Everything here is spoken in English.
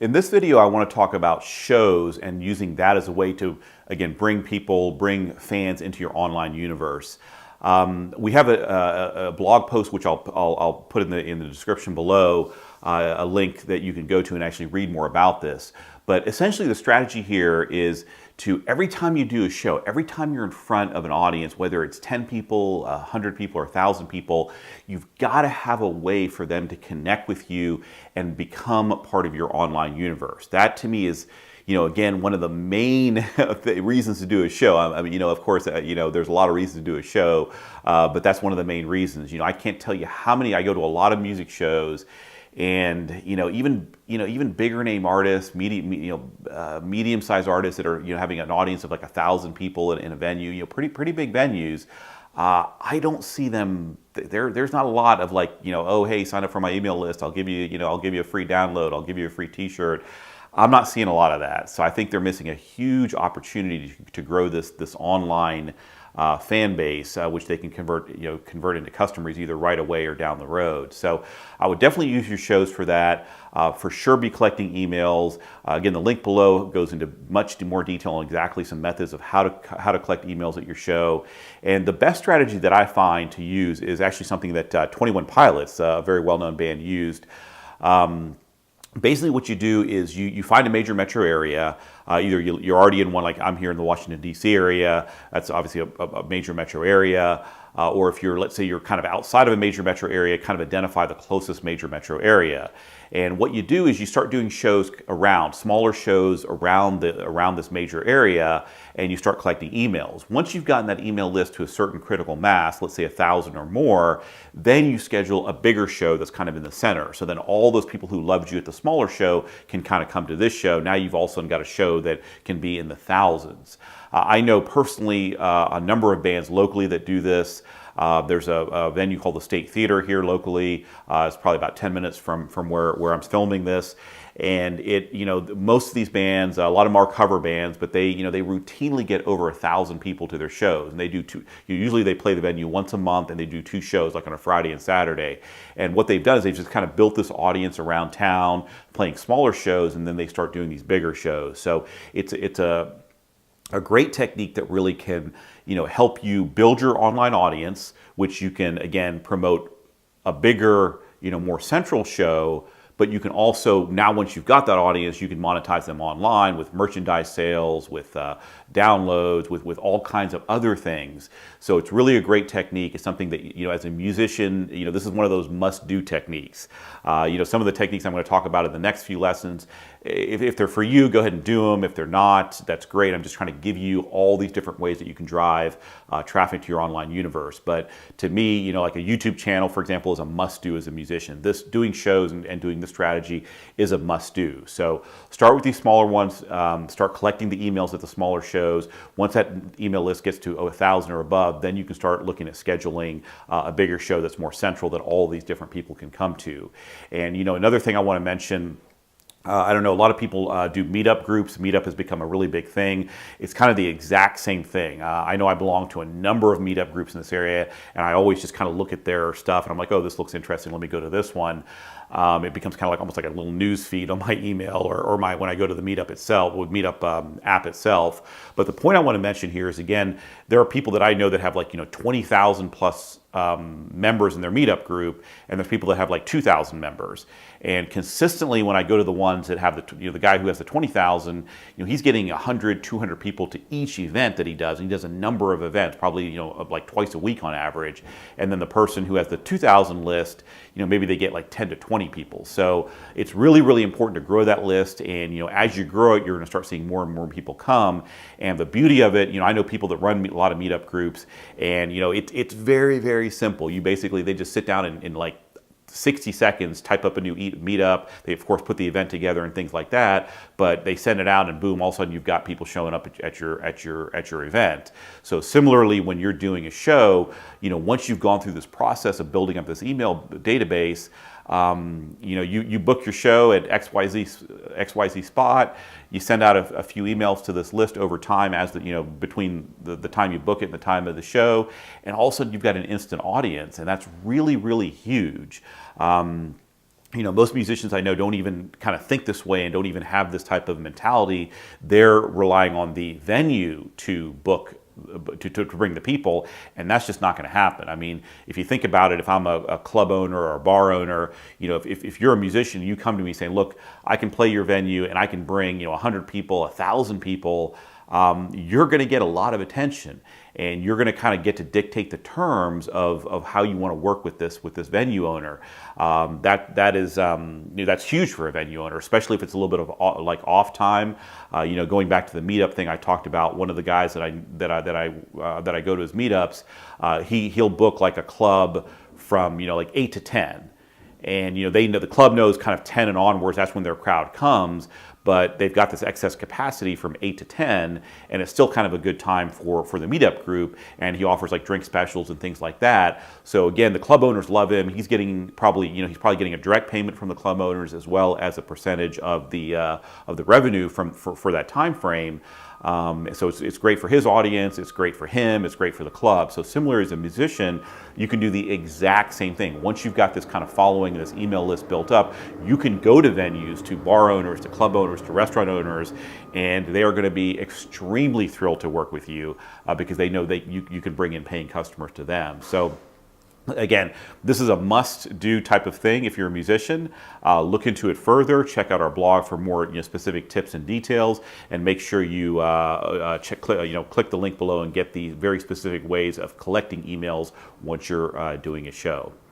In this video, I want to talk about shows and using that as a way to, again, bring fans into your online universe. We have a blog post, which I'll put in the description below, a link that you can go to and actually read more about this. But essentially the strategy here is to, every time you do a show, every time you're in front of an audience, whether it's 10 people, 100 people, or 1,000 people, you've got to have a way for them to connect with you and become part of your online universe. That to me is, again, one of the main reasons to do a show. I mean, of course, there's a lot of reasons to do a show, but that's one of the main reasons. I can't tell you how many, I go to a lot of music shows, and even bigger name artists, medium-sized artists that are having an audience of like 1,000 people in a venue, pretty big venues. I don't see them. There's not a lot of like, oh hey, sign up for my email list. I'll give you a free download. I'll give you a free T-shirt. I'm not seeing a lot of that. So I think they're missing a huge opportunity to grow this online fan base, which they can convert into customers either right away or down the road. So I would definitely use your shows for that. For sure, be collecting emails. Again, the link below goes into much more detail on exactly some methods of how to collect emails at your show. And the best strategy that I find to use is actually something that 21 Pilots, a very well-known band, used. Basically what you do is you find a major metro area, either you're already in one, like I'm here in the Washington, D.C. area, that's obviously a major metro area, or if let's say you're kind of outside of a major metro area, kind of identify the closest major metro area. And what you do is you start doing shows smaller shows around this major area, and you start collecting emails. Once you've gotten that email list to a certain critical mass, let's say 1,000 or more, then you schedule a bigger show that's kind of in the center. So then all those people who loved you at the smaller show can kind of come to this show. Now you've also got a show that can be in the thousands. I know personally a number of bands locally that do this. There's a venue called the State Theater here locally. It's probably about 10 minutes from where I'm filming this. And most of these bands, a lot of them are cover bands, but they routinely get over 1,000 people to their shows. And they do usually they play the venue once a month, and they do 2 shows, like on a Friday and Saturday. And what they've done is they've just kind of built this audience around town, playing smaller shows, and then they start doing these bigger shows. So it's a great technique that really can, help you build your online audience, which you can, again, promote a bigger, more central show. But you can also, now once you've got that audience, you can monetize them online with merchandise sales, with downloads, with all kinds of other things. So it's really a great technique. It's something that, as a musician, this is one of those must-do techniques. Some of the techniques I'm going to talk about in the next few lessons, if they're for you, go ahead and do them. If they're not, that's great. I'm just trying to give you all these different ways that you can drive traffic to your online universe. But to me, like a YouTube channel, for example, is a must-do as a musician. Doing shows and doing this strategy is a must-do. So start with these smaller ones. Start collecting the emails at the smaller shows. Once that email list gets to 1,000 or above, then you can start looking at scheduling a bigger show that's more central that all these different people can come to. And another thing I want to mention, I don't know, a lot of people do meetup groups. Meetup has become a really big thing. It's kind of the exact same thing. I know I belong to a number of meetup groups in this area, and I always just kind of look at their stuff and I'm like, oh, this looks interesting. Let me go to this one. It becomes kind of like almost like a little news feed on my email or when I go to the Meetup itself, with Meetup app itself. But the point I want to mention here is, again, there are people that I know that have like 20,000 plus members in their Meetup group, and there's people that have like 2,000 members. And consistently, when I go to the ones that have the guy who has the 20,000, he's getting 100, 200 people to each event that he does. And he does a number of events, probably like twice a week on average. And then the person who has the 2,000 list, maybe they get like 10 to 20 people. So it's really, really important to grow that list. And as you grow it, you're going to start seeing more and more people come. And the beauty of it, I know people that run a lot of Meetup groups, and it's very, very simple. They just sit down in like 60 seconds, type up a new meetup. They of course put the event together and things like that, but they send it out and boom, all of a sudden you've got people showing up at your event. So similarly, when you're doing a show, once you've gone through this process of building up this email database, you book your show at XYZ spot. You send out a few emails to this list over time between the time you book it and the time of the show, and all of a sudden you've got an instant audience, and that's really, really huge. most musicians I know don't even kind of think this way and don't even have this type of mentality. They're relying on the venue to book, to bring the people, and that's just not going to happen. I mean, if you think about it, if I'm a club owner or a bar owner, if you're a musician, you come to me saying, look, I can play your venue and I can bring 100 people, 1,000 people, you're going to get a lot of attention, and you're going to kind of get to dictate the terms of how you want to work with this venue owner. That's huge for a venue owner, especially if it's a little bit of like off time. Going back to the meetup thing I talked about, one of the guys that I go to his meetups, he'll book like a club from like 8 to 10. And they know, the club knows kind of 10 and onwards, that's when their crowd comes, but they've got this excess capacity from 8 to 10, and it's still kind of a good time for the meetup group, and he offers like drink specials and things like that. So again, the club owners love him. He's getting probably getting a direct payment from the club owners as well as a percentage of the revenue for that time frame. So it's great for his audience, it's great for him, it's great for the club. So similar as a musician, you can do the exact same thing. Once you've got this kind of following, this email list built up, you can go to venues, to bar owners, to club owners, to restaurant owners, and they are going to be extremely thrilled to work with you because they know that you can bring in paying customers to them. So again, this is a must-do type of thing if you're a musician. Look into it further. Check out our blog for more specific tips and details, and make sure you click the link below and get the very specific ways of collecting emails once you're doing a show.